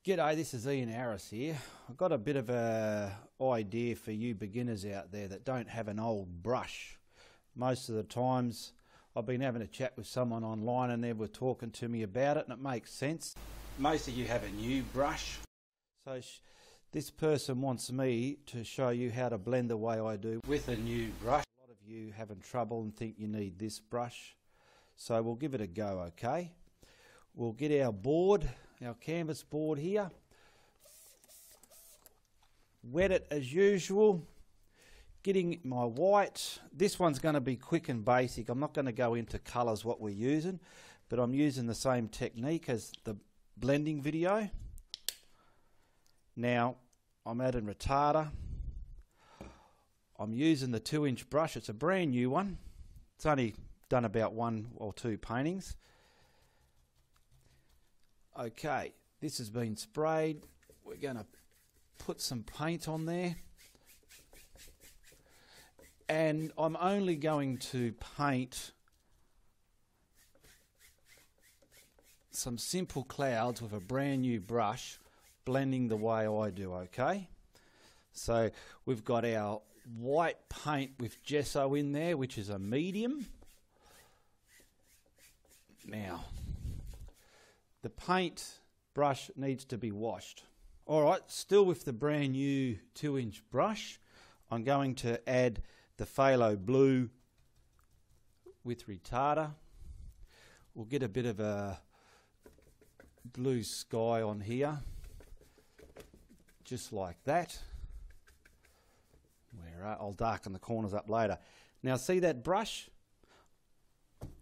G'day, this is Ian Harris here. I've got a bit of a idea for you beginners out there that don't have an old brush. Most of the times I've been having a chat with someone online and they were talking to me about it and it makes sense. Most of you have a new brush. So this person wants me to show you how to blend the way I do with a new brush. A lot of you having trouble and think you need this brush. So we'll give it a go, okay? We'll get our board, our canvas board here, wet it as usual, getting my white. This one's going to be quick and basic. I'm not going to go into colours what we're using, but I'm using the same technique as the blending video. Now I'm adding retarder. I'm using the 2-inch brush. It's a brand new one. It's only done about 1 or 2 paintings. Okay, this has been sprayed. We're going to put some paint on there. And I'm only going to paint some simple clouds with a brand new brush, blending the way I do, okay? So we've got our white paint with gesso in there, which is a medium. Now, the paint brush needs to be washed. Alright, still with the brand new 2-inch brush, I'm going to add the phthalo blue with retarder. We'll get a bit of a blue sky on here, just like that. I'll darken the corners up later. Now see that brush?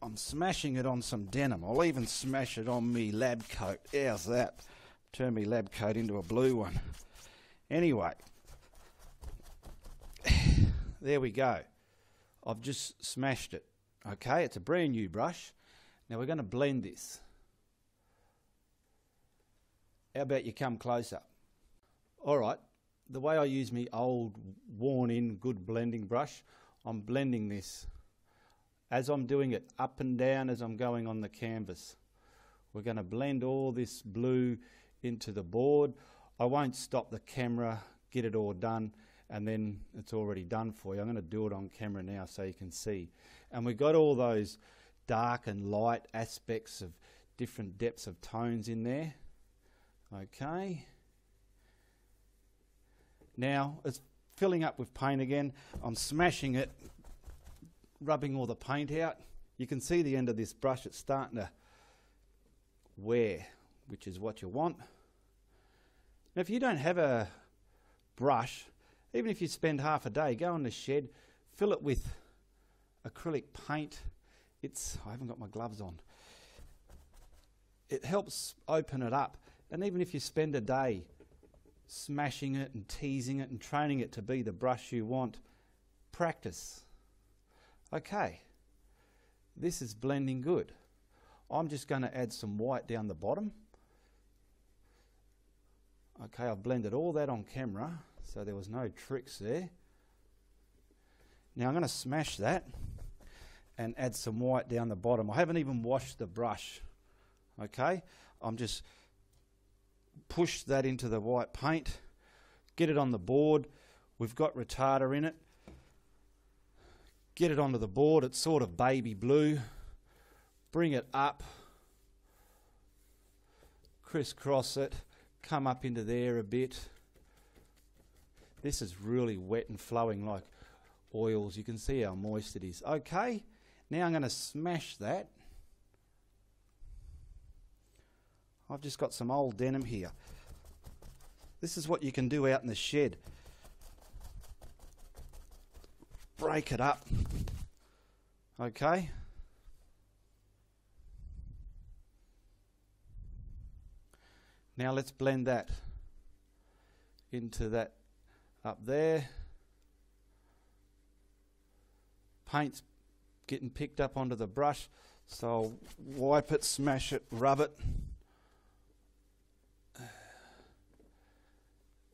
I'm smashing it on some denim. I'll even smash it on me lab coat. How's that? Turn me lab coat into a blue one. Anyway, there we go. I've just smashed it. Okay, it's a brand new brush. Now we're going to blend this. How about you come closer? Alright, the way I use my old worn in good blending brush, I'm blending this. As I'm doing it up and down as I'm going on the canvas. We're going to blend all this blue into the board. I won't stop the camera, get it all done, and then it's already done for you. I'm going to do it on camera now so you can see. And we've got all those dark and light aspects of different depths of tones in there. Okay. Now it's filling up with paint again. I'm smashing it, rubbing all the paint out. You can see the end of this brush, it's starting to wear, which is what you want. Now if you don't have a brush, even if you spend half a day, go in the shed, fill it with acrylic paint. I haven't got my gloves on. It helps open it up, and even if you spend a day smashing it and teasing it and training it to be the brush you want, practice. Okay, this is blending good. I'm just going to add some white down the bottom. Okay, I've blended all that on camera, so there was no tricks there. Now I'm going to smash that and add some white down the bottom. I haven't even washed the brush. Okay, I'm just push that into the white paint, get it on the board. We've got retarder in it. Get it onto the board, it's sort of baby blue. Bring it up, crisscross it, come up into there a bit. This is really wet and flowing like oils. You can see how moist it is. Okay, now I'm going to smash that. I've just got some old denim here. This is what you can do out in the shed. Break it up. Okay. Now let's blend that into that up there. Paint's getting picked up onto the brush, so I'll wipe it, smash it, rub it.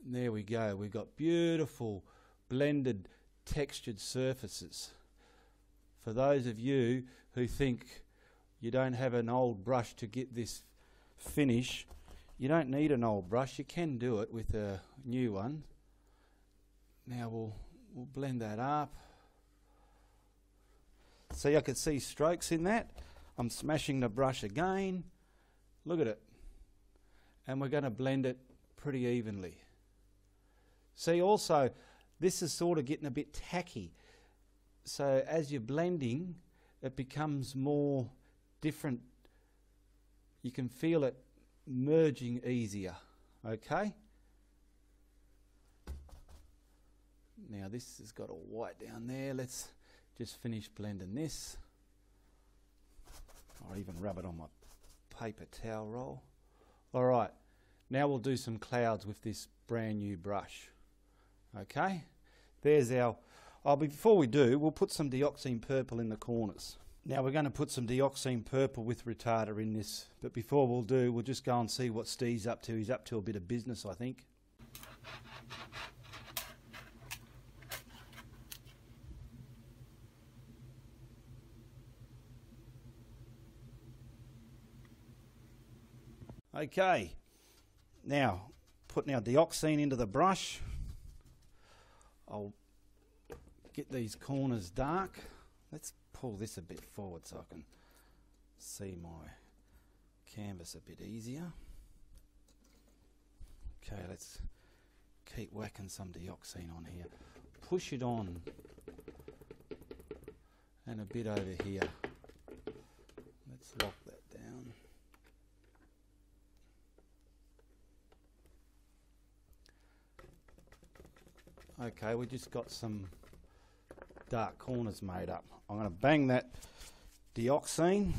There we go. We've got beautiful blended textured surfaces. For those of you who think you don't have an old brush to get this finish, You don't need an old brush, you can do it with a new one. Now we'll blend that up. See, I could see strokes in that. I'm smashing the brush again. Look at it. And we're going to blend it pretty evenly. See, also, this is sort of getting a bit tacky. So as you're blending, it becomes more different. You can feel it merging easier, okay? Now this has got a white down there. Let's just finish blending this. I'll even rub it on my paper towel roll. All right, now we'll do some clouds with this brand new brush. Okay, there's our, before we do, we'll put some dioxine purple in the corners. Now we're going to put some dioxine purple with retarder in this, but before we'll do, we'll just go and see what Steve's up to. He's up to a bit of business, I think. Okay, now putting our dioxine into the brush. I'll get these corners dark. Let's pull this a bit forward so I can see my canvas a bit easier. Okay, let's keep whacking some dioxine on here. Push it on and a bit over here. Let's lock that down. Okay, we just got some dark corners made up. I'm going to bang that dioxine.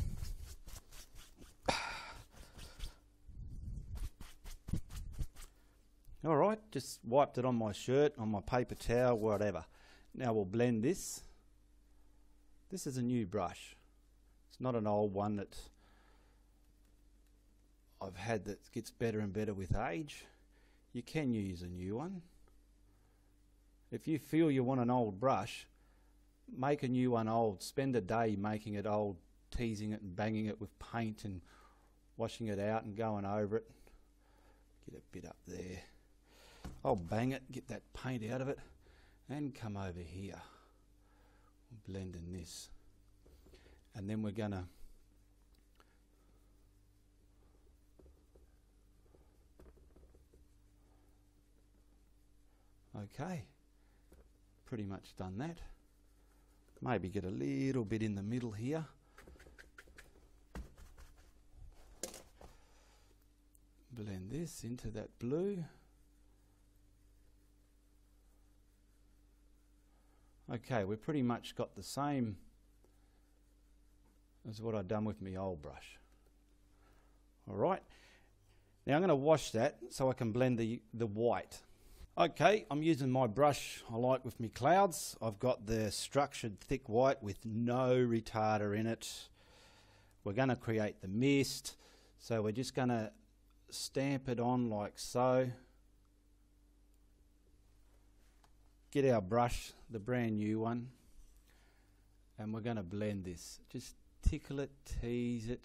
All right, just wiped it on my shirt, on my paper towel, whatever. Now we'll blend this. This is a new brush. It's not an old one that I've had that gets better and better with age. You can use a new one. If you feel you want an old brush, make a new one old. Spend a day making it old, teasing it and banging it with paint and washing it out and going over it. Get a bit up there. I'll bang it, get that paint out of it, and come over here. Blend in this. And then we're going to okay. Pretty much done that. Maybe get a little bit in the middle here. Blend this into that blue. Okay, we've pretty much got the same as what I've done with my old brush. All right. Now I'm going to wash that so I can blend the white. Okay, I'm using my brush I like with my clouds. I've got the structured thick white with no retarder in it. We're going to create the mist, so we're just going to stamp it on like so. Get our brush, the brand new one, and we're going to blend this. Just tickle it, tease it,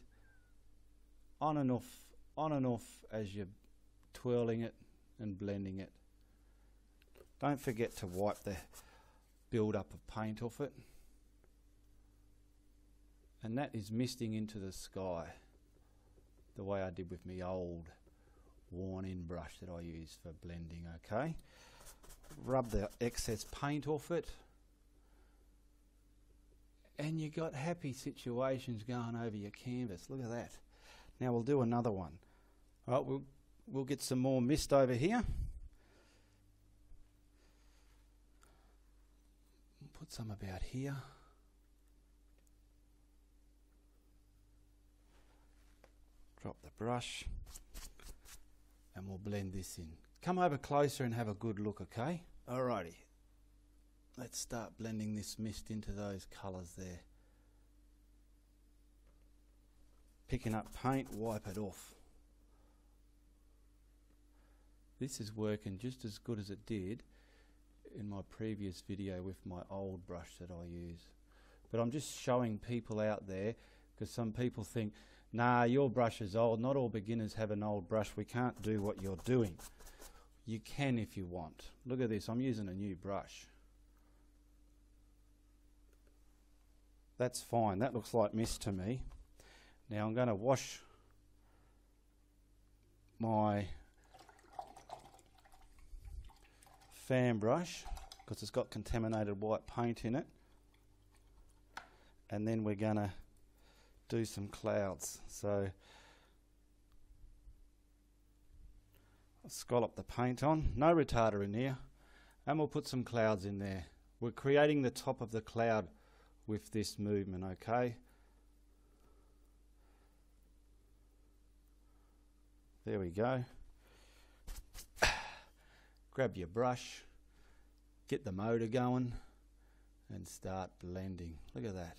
on and off as you're twirling it and blending it. Don't forget to wipe the build-up of paint off it. And that is misting into the sky, the way I did with my old worn-in brush that I use for blending, okay? Rub the excess paint off it. And you got happy situations going over your canvas. Look at that. Now we'll do another one. All right, we'll get some more mist over here. Put some about here. Drop the brush and we'll blend this in. Come over closer and have a good look, okay? Alrighty. Let's start blending this mist into those colours there. Picking up paint, wipe it off. This is working just as good as it did in my previous video with my old brush that I use. But I'm just showing people out there, because some people think, Nah, your brush is old. Not all beginners have an old brush. We can't do what you're doing. You can if you want. Look at this. I'm using a new brush. That's fine. That looks like mist to me. Now I'm going to wash my fan brush because it's got contaminated white paint in it. And then we're going to do some clouds. So I'll scallop the paint on. No retarder in here. And we'll put some clouds in there. We're creating the top of the cloud with this movement, okay? There we go. Grab your brush, get the motor going, and start blending. Look at that.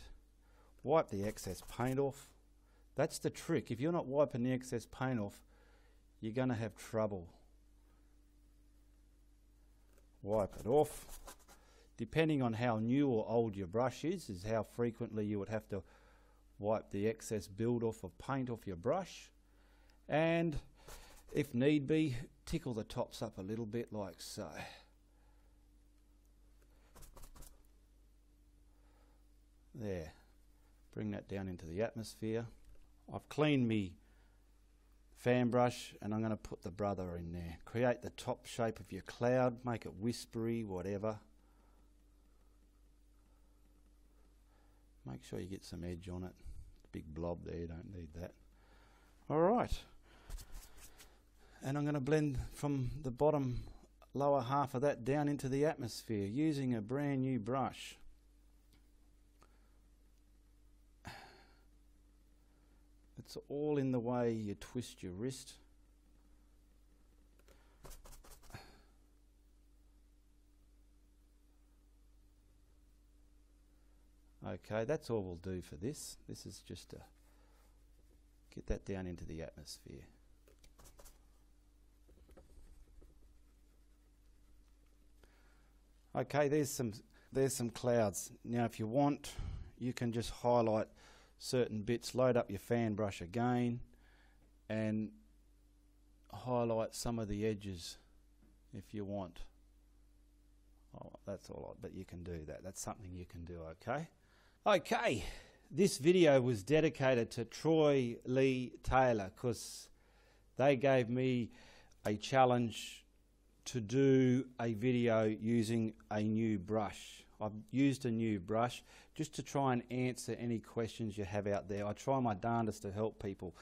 Wipe the excess paint off. That's the trick. If you're not wiping the excess paint off, you're going to have trouble. Wipe it off. Depending on how new or old your brush is how frequently you would have to wipe the excess build off of paint off your brush. And if need be, tickle the tops up a little bit like so. There. Bring that down into the atmosphere. I've cleaned me fan brush and I'm going to put the brother in there. Create the top shape of your cloud, make it whispery, whatever. Make sure you get some edge on it. Big blob there, you don't need that. Alright. And I'm going to blend from the bottom lower half of that down into the atmosphere using a brand new brush. It's all in the way you twist your wrist. Okay, that's all we'll do for this. This is just to get that down into the atmosphere. Okay, there's some clouds. Now if you want, you can just highlight certain bits, load up your fan brush again and highlight some of the edges if you want. Oh, that's all right, but you can do that. That's something you can do, okay? Okay, this video was dedicated to Troy Lee Taylor because they gave me a challenge to do a video using a new brush. I've used a new brush just to try and answer any questions you have out there. I try my darndest to help people.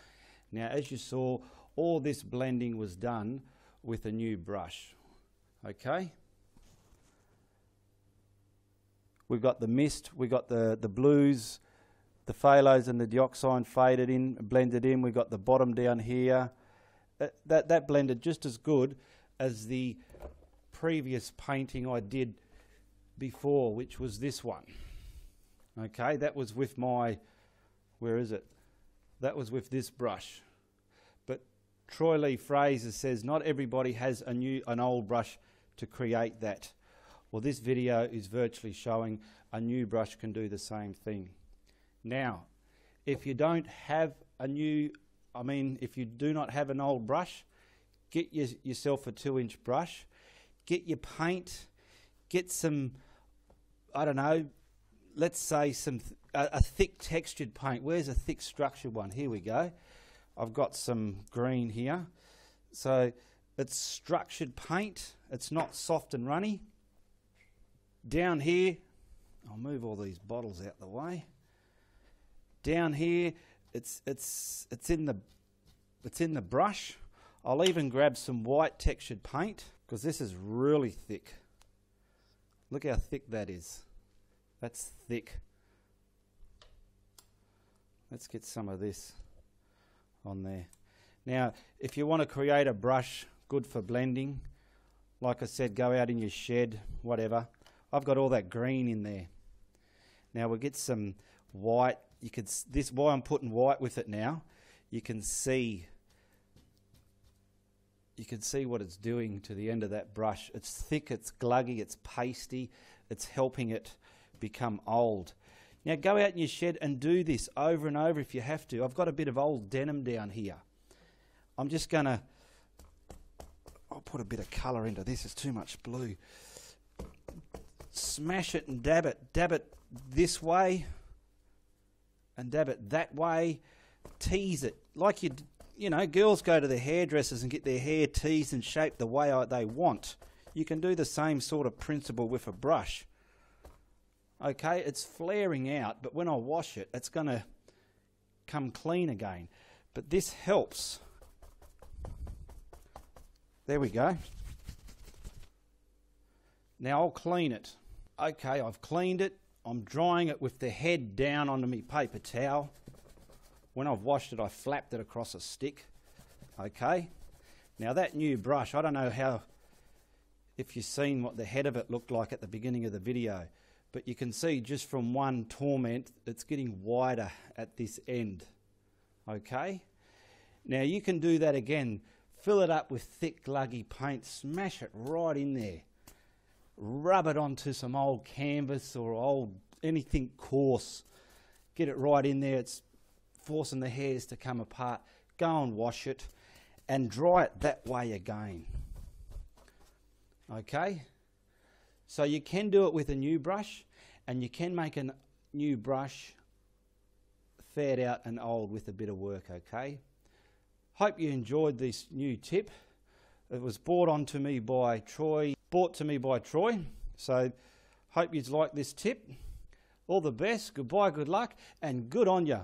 Now, as you saw, all this blending was done with a new brush. Okay? We've got the mist, we've got the blues, the phalos and the dioxine faded in, blended in. We've got the bottom down here. That blended just as good as the previous painting I did before, which was this one. Okay, that was with my, where is it? That was with this brush. But Troy Lee Fraser says not everybody has an old brush to create that. Well, this video is virtually showing a new brush can do the same thing. Now, if you don't have if you do not have an old brush, get yourself a 2-inch brush, get your paint, get some, I don't know, let's say a thick textured paint. Where's a thick structured one? Here we go. I've got some green here. So it's structured paint. It's not soft and runny. Down here, I'll move all these bottles out the way. Down here, it's in the brush. I'll even grab some white textured paint because this is really thick. Look how thick that is. That's thick. Let's get some of this on there. Now, if you want to create a brush good for blending, like I said, go out in your shed, whatever. I've got all that green in there. Now we'll get some white. Why I'm putting white with it now, you can see what it's doing to the end of that brush. It's thick, it's gluggy, it's pasty, it's helping it become old. Now go out in your shed and do this over and over if you have to. I've got a bit of old denim down here. I'm just going to, I'll put a bit of colour into this, it's too much blue. Smash it and dab it this way and dab it that way. Tease it like you know, girls go to the hairdressers and get their hair teased and shaped the way they want. You can do the same sort of principle with a brush. Okay, it's flaring out, but when I wash it, it's going to come clean again. But this helps. There we go. Now I'll clean it. Okay, I've cleaned it. I'm drying it with the head down onto my paper towel. When I've washed it, I flapped it across a stick. Okay. Now that new brush, I don't know if you've seen what the head of it looked like at the beginning of the video, but you can see just from one torment, it's getting wider at this end. Okay. Now you can do that again. Fill it up with thick, gluggy paint. Smash it right in there. Rub it onto some old canvas or anything coarse. Get it right in there. It's forcing the hairs to come apart. Go and wash it and dry it that way again. Okay? So you can do it with a new brush, and you can make a new brush fared out and old with a bit of work, okay? Hope you enjoyed this new tip. It was brought to me by Troy. So hope you like this tip. All the best, goodbye, good luck, and good on ya.